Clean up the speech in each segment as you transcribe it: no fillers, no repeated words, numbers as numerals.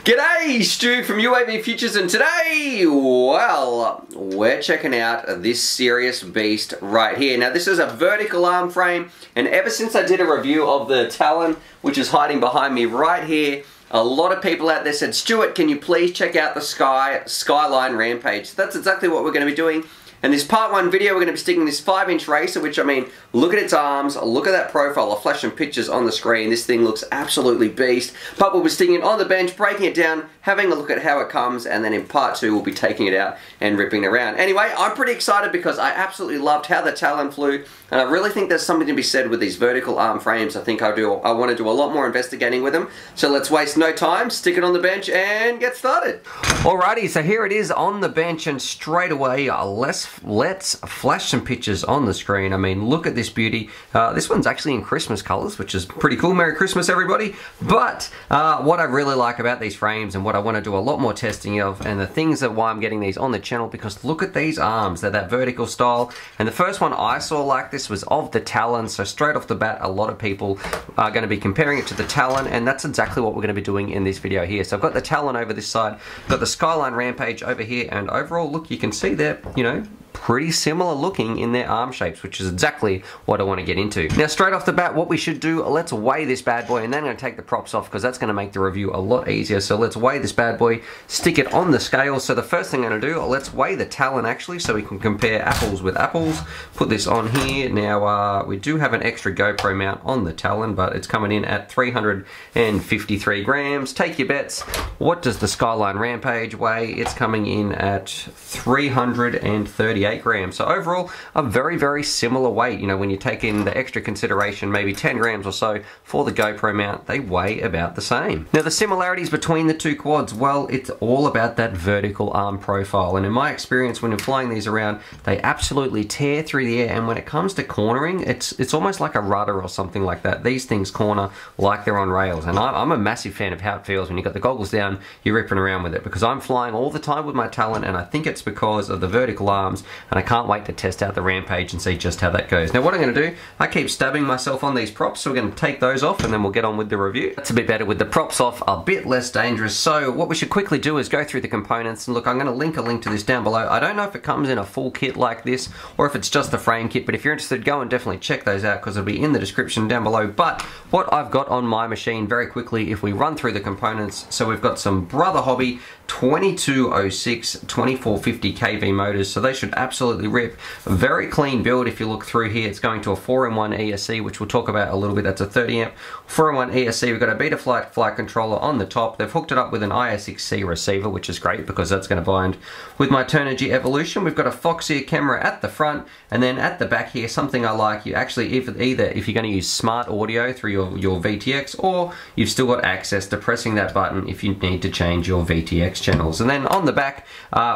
G'day, Stu from UAVfutures, and today, well, we're checking out this serious beast right here. Now, this is a vertical arm frame, and ever since I did a review of the Talon, which is hiding behind me right here, a lot of people out there said, Stuart, can you please check out the Skyline Rampage? That's exactly what we're going to be doing. In this part 1 video, we're going to be sticking this 5-inch racer, which, I mean, look at its arms, look at that profile. I'll flash some pictures on the screen. This thing looks absolutely beast. But we'll be sticking it on the bench, breaking it down, having a look at how it comes, and then in part 2, we'll be taking it out and ripping it around. Anyway, I'm pretty excited because I absolutely loved how the Talon flew, and I really think there's something to be said with these vertical arm frames. I think I want to do a lot more investigating with them. So let's waste no time, stick it on the bench, and get started. Alrighty, so here it is on the bench, and straight away, let's flash some pictures on the screen. I mean, look at this beauty. This one's actually in Christmas colors, which is pretty cool. Merry Christmas, everybody. But what I really like about these frames and what I want to do a lot more testing of, and the things that why I'm getting these on the channel, because look at these arms. They're that vertical style. And the first one I saw like this was of the Talon. So straight off the bat, a lot of people are going to be comparing it to the Talon, and that's exactly what we're going to be doing in this video here. So I've got the Talon over this side, got the Skyline Rampage over here, and overall, look, you can see they're, you know, pretty similar looking in their arm shapes, which is exactly what I want to get into. Now, straight off the bat, what we should do, let's weigh this bad boy, and then I'm going to take the props off because that's going to make the review a lot easier. So let's weigh this bad boy, stick it on the scale. So the first thing I'm going to do, let's weigh the Talon actually, so we can compare apples with apples. Put this on here. Now, we do have an extra GoPro mount on the Talon, but it's coming in at 353 grams. Take your bets. What does the Skyline Rampage weigh? It's coming in at 338 grams. So overall, a very, very similar weight. You know, when you take in the extra consideration, maybe 10 grams or so for the GoPro mount, they weigh about the same. Now, the similarities between the two quads, well, it's all about that vertical arm profile. And in my experience, when you're flying these around, they absolutely tear through the air. And when it comes to cornering, it's almost like a rudder or something like that. These things corner like they're on rails. And I'm a massive fan of how it feels when you've got the goggles down, you're ripping around with it, because I'm flying all the time with my Talon, and I think it's because of the vertical arms. And I can't wait to test out the Rampage and see just how that goes. Now, what I'm going to do, I keep stabbing myself on these props, so we're going to take those off and then we'll get on with the review. That's a bit better with the props off, a bit less dangerous. So what we should quickly do is go through the components, and look, I'm going to link a link to this down below. I don't know if it comes in a full kit like this or if it's just the frame kit, but if you're interested, go and definitely check those out because it'll be in the description down below. But what I've got on my machine, very quickly, if we run through the components, so we've got some Brother Hobby 2206 2450 kV motors, so they should absolutely rip. A very clean build. If you look through here, it's going to a 4-in-1 ESC, which we'll talk about a little bit. That's a 30 amp 4-in-1 ESC. We've got a Betaflight flight controller on the top. They've hooked it up with an ISXC receiver, which is great because that's going to bind with my Turnigy Evolution. We've got a Foxeer camera at the front, and then at the back here, something I like, you actually either if you're going to use smart audio through your VTX, or you've still got access to pressing that button if you need to change your VTX channels. And then on the back,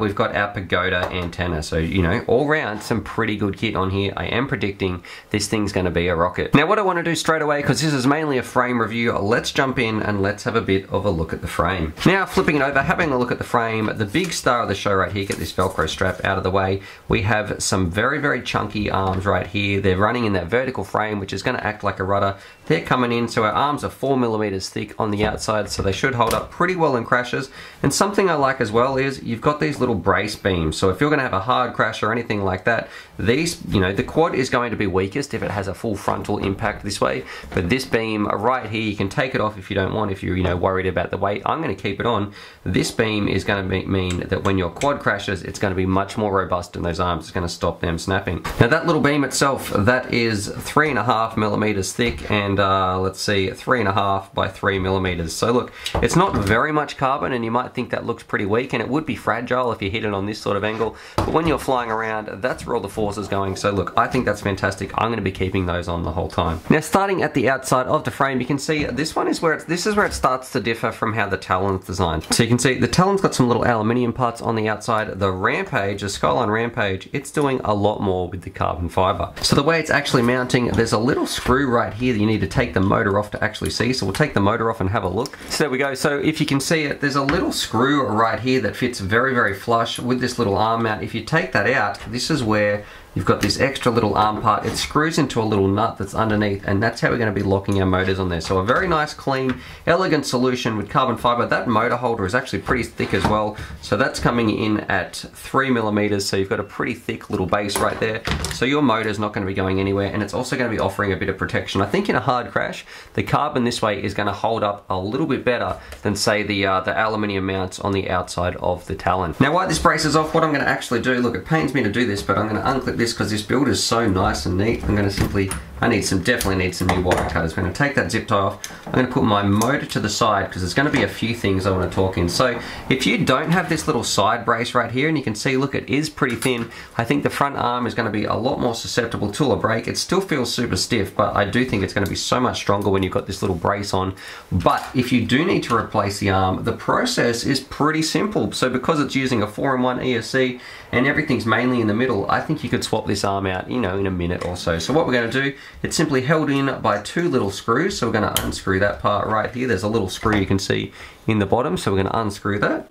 we've got our Pagoda antenna. So, you know, all round, some pretty good kit on here. I am predicting this thing's going to be a rocket. Now, what I want to do straight away, because this is mainly a frame review, let's jump in and let's have a bit of a look at the frame. Now, flipping it over, having a look at the frame, the big star of the show right here, get this Velcro strap out of the way. We have some very, very chunky arms right here. They're running in that vertical frame, which is going to act like a rudder. They're coming in, so our arms are 4mm thick on the outside, so they should hold up pretty well in crashes. And something I like as well is you've got these little brace beams, so if you're going to have a hard crash or anything like that, these, you know, the quad is going to be weakest if it has a full frontal impact this way, but this beam right here, you can take it off if you don't want, if you're, you know, worried about the weight. I'm going to keep it on. This beam is going to mean that when your quad crashes, it's going to be much more robust in those arms. It's going to stop them snapping. Now, that little beam itself, that is 3.5mm thick, and let's see, 3.5 by 3mm. So look, it's not very much carbon, and you might think that looks pretty weak, and it would be fragile if you hit it on this sort of angle, but when you're flying around, that's where all the force is going. So look, I think that's fantastic. I'm going to be keeping those on the whole time. Now, starting at the outside of the frame, you can see this one is where this is where it starts to differ from how the Talon's designed. So you can see the Talon's got some little aluminium parts on the outside. The Rampage, the Skyline Rampage, it's doing a lot more with the carbon fiber. So the way it's actually mounting, there's a little screw right here that you need to take the motor off to actually see. So we'll take the motor off and have a look. So there we go. So if you can see it, there's a little screw right here that fits very, very flush with this little arm mount. If you take that out, this is where you've got this extra little arm part. It screws into a little nut that's underneath, and that's how we're going to be locking our motors on there. So a very nice, clean, elegant solution with carbon fiber. That motor holder is actually pretty thick as well. So that's coming in at 3mm, so you've got a pretty thick little base right there. So your motor's not going to be going anywhere, and it's also going to be offering a bit of protection. I think in a hard crash, the carbon this way is going to hold up a little bit better than, say, the aluminium mounts on the outside of the Talon. Now, while this brace is off, what I'm going to actually do, look, it pains me to do this, but I'm going to unclip this because this build is so nice and neat. I'm going to simply, definitely need some new wire cutters. I'm going to take that zip tie off. I'm going to put my motor to the side because there's going to be a few things I want to talk in. So if you don't have this little side brace right here, and you can see, look, it is pretty thin, I think the front arm is going to be a lot more susceptible to a break. It still feels super stiff, but I do think it's going to be so much stronger when you've got this little brace on. But if you do need to replace the arm, the process is pretty simple. So because it's using a 4-in-1 ESC and everything's mainly in the middle, I think you could swap this arm out, you know, in a minute or so. So what we're going to do, it's simply held in by 2 little screws. So we're going to unscrew that part right here. There's a little screw you can see in the bottom, so we're going to unscrew that.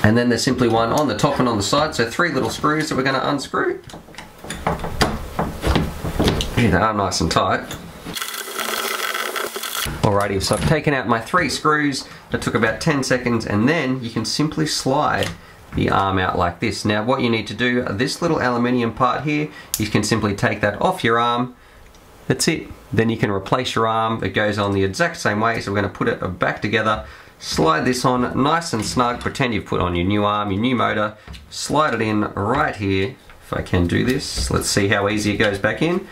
And then there's simply one on the top and on the side, so 3 little screws that we're going to unscrew. Here they are, nice and tight. Alrighty, so I've taken out my 3 screws. That took about 10 seconds, and then you can simply slide the arm out like this. Now what you need to do, this little aluminium part here, you can simply take that off your arm. That's it. Then you can replace your arm. It goes on the exact same way, so we're going to put it back together. Slide this on nice and snug. Pretend you've put on your new arm, your new motor. Slide it in right here. If I can do this, let's see how easy it goes back in.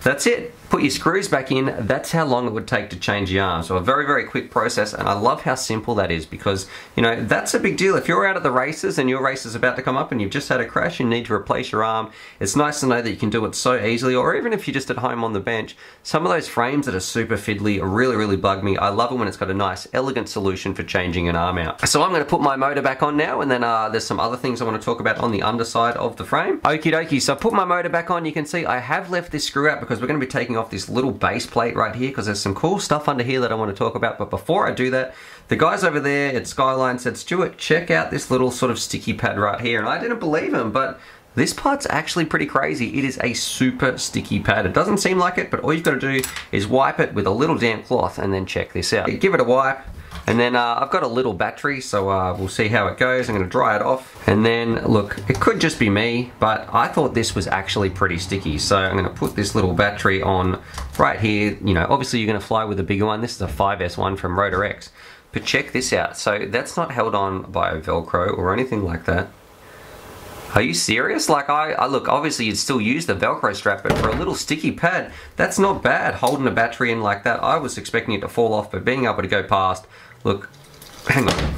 That's it. Put your screws back in. That's how long it would take to change the arm. So a very, very quick process, and I love how simple that is because, you know, that's a big deal. If you're out at the races and your race is about to come up and you've just had a crash and need to replace your arm, it's nice to know that you can do it so easily. Or even if you're just at home on the bench, some of those frames that are super fiddly really, really bug me. I love it when it's got a nice, elegant solution for changing an arm out. So I'm going to put my motor back on now, and then there's some other things I want to talk about on the underside of the frame. Okie dokie, so I put my motor back on. You can see I have left this screw out because we're going to be taking off this little base plate right here because there's some cool stuff under here that I want to talk about. But before I do that, the guys over there at Skyline said, Stuart, check out this little sort of sticky pad right here. And I didn't believe them, but this part's actually pretty crazy. It is a super sticky pad. It doesn't seem like it, but all you've got to do is wipe it with a little damp cloth, and then check this out. Give it a wipe. And then I've got a little battery, so we'll see how it goes. I'm going to dry it off. And then, look, it could just be me, but I thought this was actually pretty sticky. So I'm going to put this little battery on right here. You know, obviously you're going to fly with a bigger one. This is a 5S1 from Rotor X. But check this out. So that's not held on by a Velcro or anything like that. Are you serious? Like, I look, obviously you'd still use the Velcro strap, but for a little sticky pad, that's not bad. Holding a battery in like that, I was expecting it to fall off, but being able to go past, look, hang on.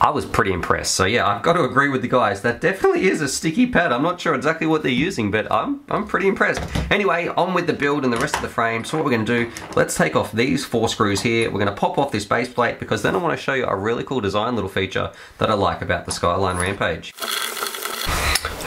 I was pretty impressed. So yeah, I've got to agree with the guys. That definitely is a sticky pad. I'm not sure exactly what they're using, but I'm pretty impressed. Anyway, on with the build and the rest of the frame. So what we're going to do, let's take off these 4 screws here. We're going to pop off this base plate because then I want to show you a really cool design little feature that I like about the Skyline Rampage.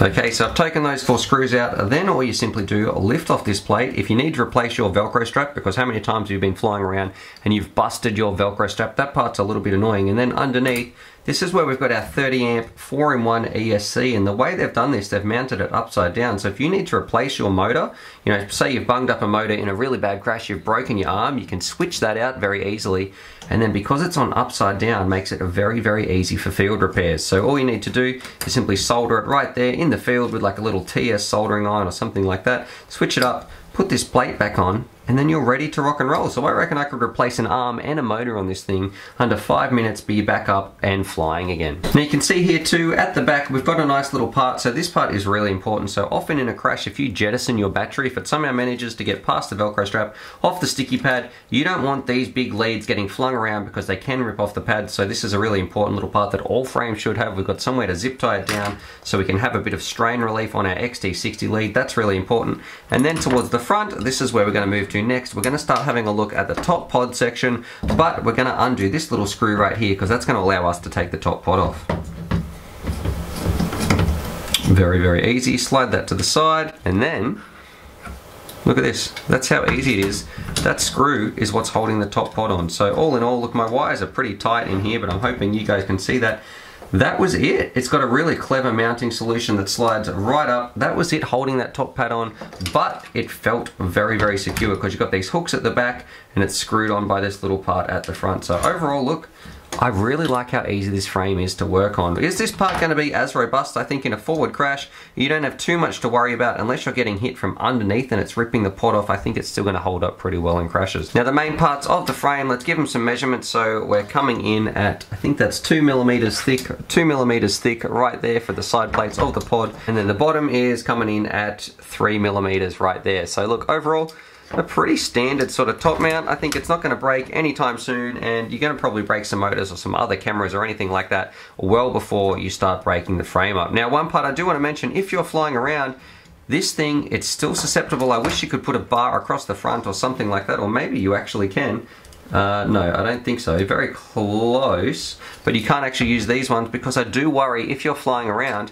Okay, so I've taken those 4 screws out. Then all you simply do, lift off this plate. If you need to replace your Velcro strap, because how many times have you been flying around and you've busted your Velcro strap, that part's a little bit annoying. And then underneath, this is where we've got our 30 amp 4-in-1 ESC, and the way they've done this, they've mounted it upside down. So if you need to replace your motor, you know, say you've bunged up a motor in a really bad crash, you've broken your arm, you can switch that out very easily. And then because it's on upside down, makes it very, very easy for field repairs. So all you need to do is simply solder it right there in the field with like a little TS soldering iron or something like that. Switch it up, put this plate back on, and then you're ready to rock and roll. So I reckon I could replace an arm and a motor on this thing under 5 minutes, be back up and flying again. Now you can see here too, at the back, we've got a nice little part. So this part is really important. So often in a crash, if you jettison your battery, if it somehow manages to get past the Velcro strap, off the sticky pad, you don't want these big leads getting flung around because they can rip off the pad. So this is a really important little part that all frames should have. We've got somewhere to zip tie it down so we can have a bit of strain relief on our XT60 lead. That's really important. And then towards the front, this is where we're going to move to next. We're going to start having a look at the top pod section, but we're going to undo this little screw right here because that's going to allow us to take the top pod off. Very, very easy. Slide that to the side, and then look at this. That's how easy it is. That screw is what's holding the top pod on. So all in all, look, my wires are pretty tight in here, but I'm hoping you guys can see that. that was it. It's got a really clever mounting solution that slides right up. That was it holding that top pad on, but it felt very, very secure because you've got these hooks at the back and it's screwed on by this little part at the front. So overall, look, I really like how easy this frame is to work on. Is this part going to be as robust? I think in a forward crash, you don't have too much to worry about unless you're getting hit from underneath and it's ripping the pod off. I think it's still going to hold up pretty well in crashes. Now the main parts of the frame, let's give them some measurements. So we're coming in at, I think that's 2 millimeters thick right there for the side plates of the pod. And then the bottom is coming in at 3 millimeters right there. So look, overall, a pretty standard sort of top mount. I think it's not going to break anytime soon, and you're going to probably break some motors or some other cameras or anything like that well before you start breaking the frame up. Now one part I do want to mention, if you're flying around, this thing, it's still susceptible. I wish you could put a bar across the front or something like that, or maybe you actually can. No, I don't think so. Very close, but you can't actually use these ones because I do worry if you're flying around,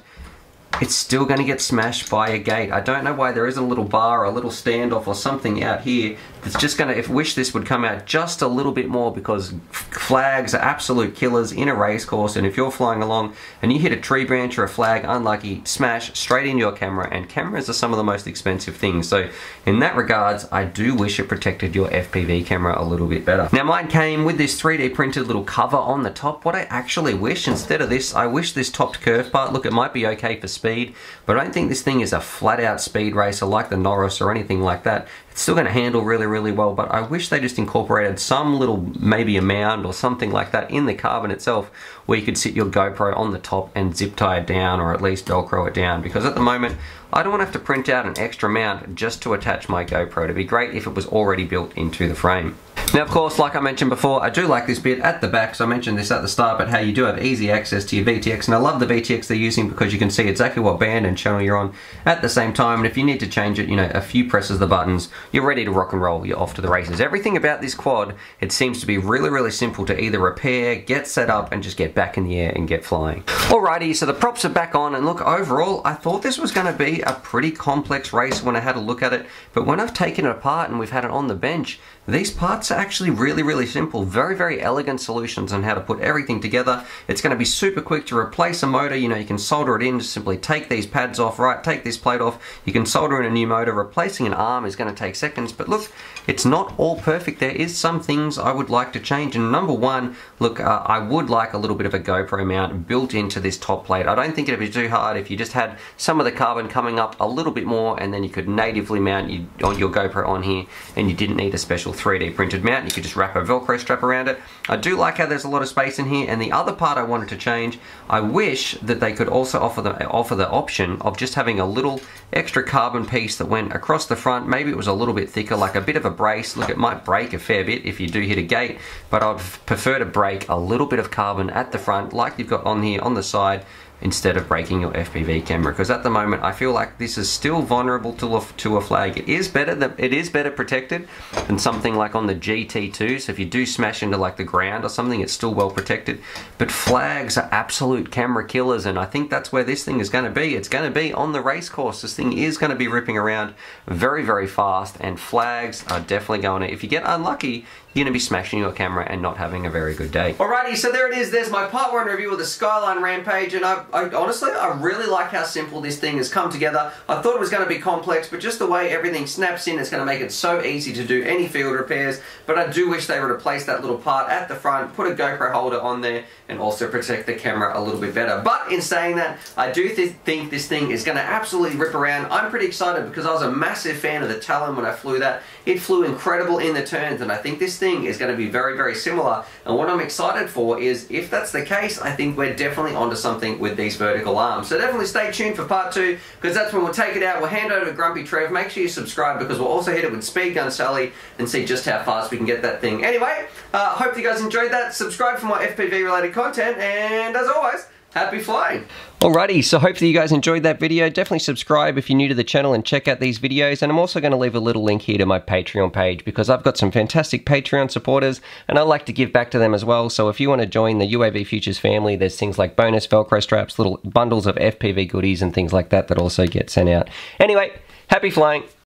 it's still going to get smashed by a gate. I don't know why there isn't a little bar or a little standoff or something out here that's just going to, wish this would come out just a little bit more, because flags are absolute killers in a race course, and if you're flying along and you hit a tree branch or a flag, unlucky, smash straight into your camera, and cameras are some of the most expensive things. So in that regards, I do wish it protected your FPV camera a little bit better. Now mine came with this 3D printed little cover on the top. What I actually wish, instead of this, I wish this topped curve part, look, it might be okay for speed, but I don't think this thing is a flat out speed racer like the Norris or anything like that. It's still going to handle really, really well, but I wish they just incorporated some little, maybe a mound or something like that in the carbon itself, where you could sit your GoPro on the top and zip tie it down, or at least Velcro it down, because at the moment I don't want to have to print out an extra mount just to attach my GoPro. It'd be great if it was already built into the frame. Now of course, like I mentioned before, I do like this bit at the back, so I mentioned this at the start, but how you do have easy access to your VTX, and I love the VTX they're using because you can see exactly what band and channel you're on at the same time, and if you need to change it, you know, a few presses of the buttons, you're ready to rock and roll, you're off to the races. Everything about this quad, it seems to be really, really simple to either repair, get set up, and just get back in the air and get flying. Alrighty, so the props are back on, and look, overall, I thought this was going to be a pretty complex race when I had a look at it, but when I've taken it apart and we've had it on the bench, these parts are actually really, really simple. Very, very elegant solutions on how to put everything together. It's going to be super quick to replace a motor. You know, you can solder it in, just simply take these pads off, right, take this plate off, you can solder in a new motor. Replacing an arm is going to take seconds, but look, it's not all perfect. There is some things I would like to change, and number one, look, I would like a little bit of a GoPro mount built into this top plate. I don't think it'd be too hard if you just had some of the carbon coming up a little bit more, and then you could natively mount your GoPro on here, and you didn't need a special 3D printed mount. You could just wrap a Velcro strap around it. I do like how there's a lot of space in here, and the other part I wanted to change, I wish that they could also offer the option of just having a little extra carbon piece that went across the front. Maybe it was a little bit thicker, like a bit of a brace. Look, it might break a fair bit if you do hit a gate, but I'd prefer to break a little bit of carbon at the front like you've got on here on the side, instead of breaking your FPV camera, because at the moment I feel like this is still vulnerable to a flag. It is better protected than something like on the GT2, so if you do smash into like the ground or something, it's still well protected, but flags are absolute camera killers, and I think that's where this thing is going to be. It's going to be on the race course. This thing is going to be ripping around very, very fast, and flags are definitely going to, if you get unlucky, you're going to be smashing your camera and not having a very good day. Alrighty, so there it is. There's my part 1 review of the Skyline Rampage, and I honestly, I really like how simple this thing has come together. I thought it was going to be complex, but just the way everything snaps in, it's going to make it so easy to do any field repairs, but I do wish they would replace that little part at the front, put a GoPro holder on there, and also protect the camera a little bit better. But in saying that, I do think this thing is going to absolutely rip around. I'm pretty excited because I was a massive fan of the Talon when I flew that. It flew incredible in the turns, and I think this thing is going to be very, very similar. And what I'm excited for is, if that's the case, I think we're definitely onto something with these vertical arms. So definitely stay tuned for part 2, because that's when we'll take it out. We'll hand over to Grumpy Trev. Make sure you subscribe, because we'll also hit it with Speed Gun Sally and see just how fast we can get that thing. Anyway, hope you guys enjoyed that. Subscribe for more FPV related content, and as always, happy flying! Alrighty, so hopefully you guys enjoyed that video. Definitely subscribe if you're new to the channel and check out these videos, and I'm also going to leave a little link here to my Patreon page, because I've got some fantastic Patreon supporters and I like to give back to them as well. So if you want to join the UAVfutures family, there's things like bonus Velcro straps, little bundles of FPV goodies and things like that that also get sent out. Anyway, happy flying!